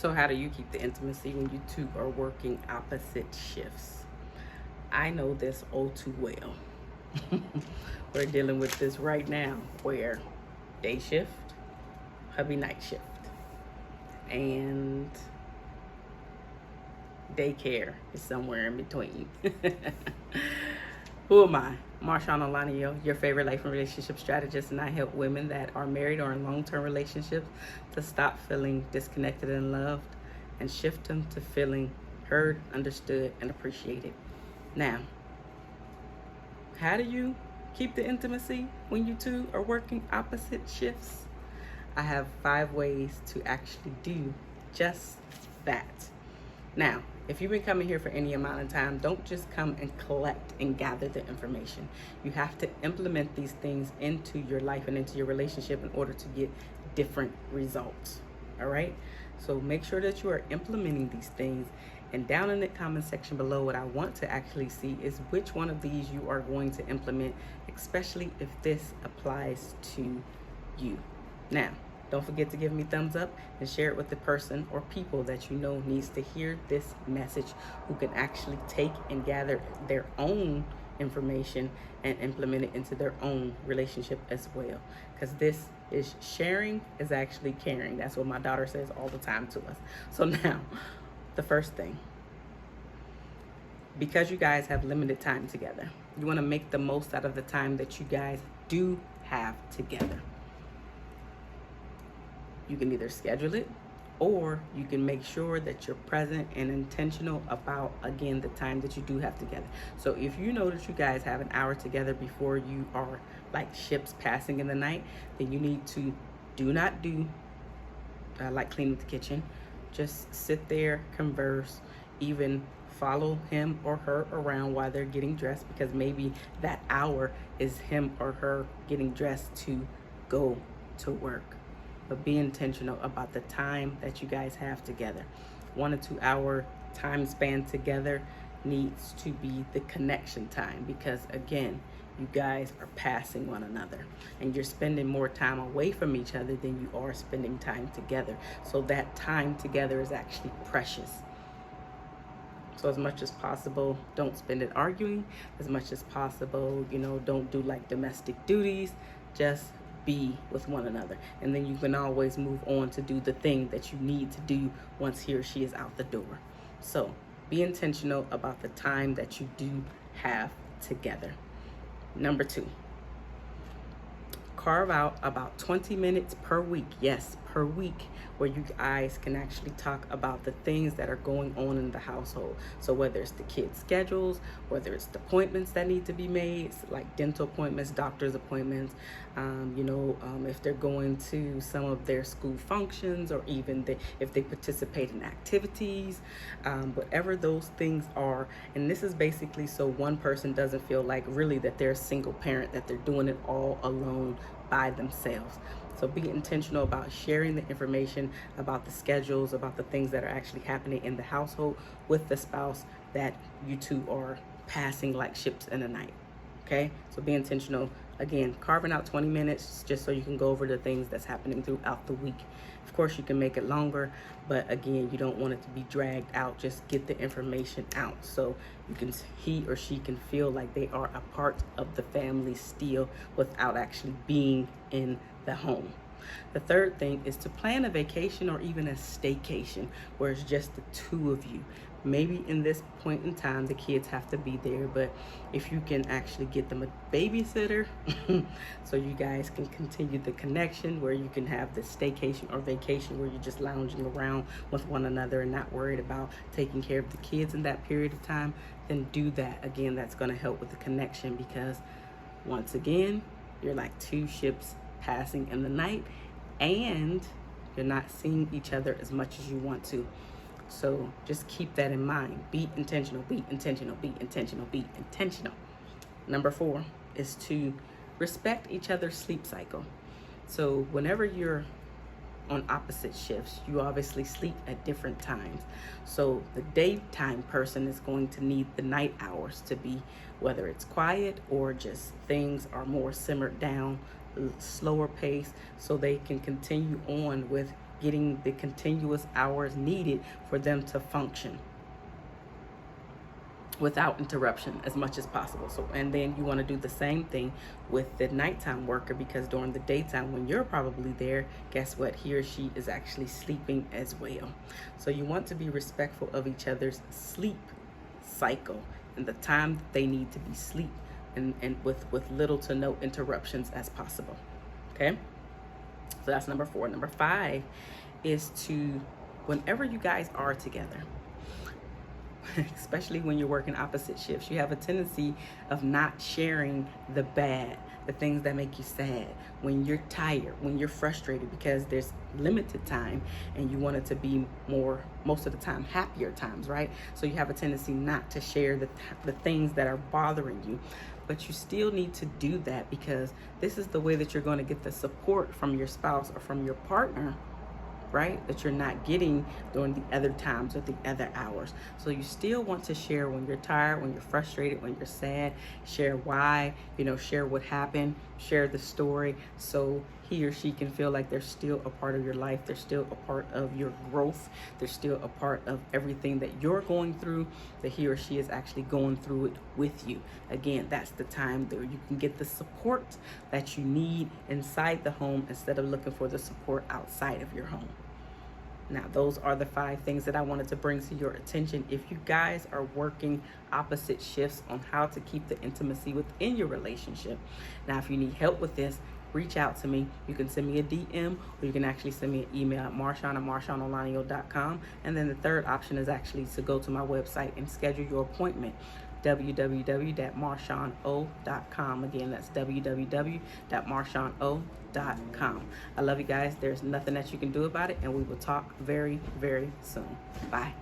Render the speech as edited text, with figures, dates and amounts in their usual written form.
So how do you keep the intimacy when you two are working opposite shifts? I know this all too well. We're dealing with this right now where day shift, hubby night shift, and daycare is somewhere in between. Who am I? MarshaunO'Laniyan, your favorite life and relationship strategist, and I help women that are married or in long-term relationships to stop feeling disconnected and loved and shift them to feeling heard, understood, and appreciated. Now, how do you keep the intimacy when you two are working opposite shifts? I have 5 ways to actually do just that. Now, if you've been coming here for any amount of time, don't just come and collect and gather the information. You have to implement these things into your life and into your relationship in order to get different results. All right? So make sure that you are implementing these things. And down in the comment section below, what I want to actually see is which one of these you are going to implement, especially if this applies to you. Now, don't forget to give me thumbs up and share it with the person or people that you know needs to hear this message, who can actually take and gather their own information and implement it into their own relationship as well. Because this is sharing is actually caring. That's what my daughter says all the time to us. So now, the first thing, because you guys have limited time together, you want to make the most out of the time that you guys do have together. You can either schedule it, or you can make sure that you're present and intentional about, again, the time that you do have together. So if you know that you guys have an hour together before you are like ships passing in the night, then you need to do not do like cleaning the kitchen. Just sit there, converse, even follow him or her around while they're getting dressed, because maybe that hour is him or her getting dressed to go to work. But be intentional about the time that you guys have together. 1 to 2 hour time span together needs to be the connection time, because again, you guys are passing one another and you're spending more time away from each other than you are spending time together. So that time together is actually precious. So as much as possible, don't spend it arguing. As much as possible, don't do like domestic duties. Just be with one another, and then you can always move on to do the thing that you need to do once he or she is out the door. So be intentional about the time that you do have together. Number 2, carve out about 20 minutes per week, yes, per week, where you guys can actually talk about the things that are going on in the household. So whether it's the kids' schedules, whether it's the appointments that need to be made, like dental appointments, doctor's appointments, if they're going to some of their school functions, or even if they participate in activities, whatever those things are. And this is basically so one person doesn't feel like really that they're a single parent, that they're doing it all alone by themselves. So be intentional about sharing the information about the schedules, about the things that are actually happening in the household with the spouse that you two are passing like ships in the night. Okay, so be intentional. Again, carving out 20 minutes just so you can go over the things that's happening throughout the week. Of course, you can make it longer, but again, you don't want it to be dragged out. Just get the information out so he or she can feel like they are a part of the family still, without actually being in the home. The third thing is to plan a vacation or even a staycation where it's just the two of you. Maybe in this point in time, the kids have to be there, but if you can actually get them a babysitter so you guys can continue the connection, where you can have the staycation or vacation where you're just lounging around with one another and not worried about taking care of the kids in that period of time, then do that. Again, that's going to help with the connection, because once again, you're like 2 ships passing in the night, and you're not seeing each other as much as you want to. So just keep that in mind. Be intentional, be intentional, be intentional, be intentional. Number 4 is to respect each other's sleep cycle. So whenever you're on opposite shifts, you obviously sleep at different times. So the daytime person is going to need the night hours to be, whether it's quiet or just things are more simmered down, slower pace, so they can continue on with getting the continuous hours needed for them to function without interruption as much as possible. So, and then you want to do the same thing with the nighttime worker, because during the daytime when you're probably there, guess what? He or she is actually sleeping as well. So you want to be respectful of each other's sleep cycle and the time that they need to be asleep, and with little to no interruptions as possible. Okay? So that's number 4. Number 5 is to, whenever you guys are together, especially when you're working opposite shifts, you have a tendency of not sharing the bad, the things that make you sad, when you're tired, when you're frustrated, because there's limited time and you want it to be more, most of the time, happier times, right? So you have a tendency not to share the things that are bothering you. But you still need to do that, because this is the way that you're going to get the support from your spouse or from your partner, right? That you're not getting during the other times or the other hours. So you still want to share when you're tired, when you're frustrated, when you're sad. Share why, share what happened, share the story, so he or she can feel like they're still a part of your life. They're still a part of your growth. They're still a part of everything that you're going through, that he or she is actually going through it with you. Again, that's the time that you can get the support that you need inside the home instead of looking for the support outside of your home. Now, those are the 5 things that I wanted to bring to your attention. If you guys are working opposite shifts on how to keep the intimacy within your relationship. Now, if you need help with this, reach out to me. You can send me a DM, or you can actually send me an email at marshaunolaniyan.com. And then the third option is actually to go to my website and schedule your appointment, www.marshauno.com. Again, that's www.marshauno.com. I love you guys. There's nothing that you can do about it, and we will talk very, very soon. Bye.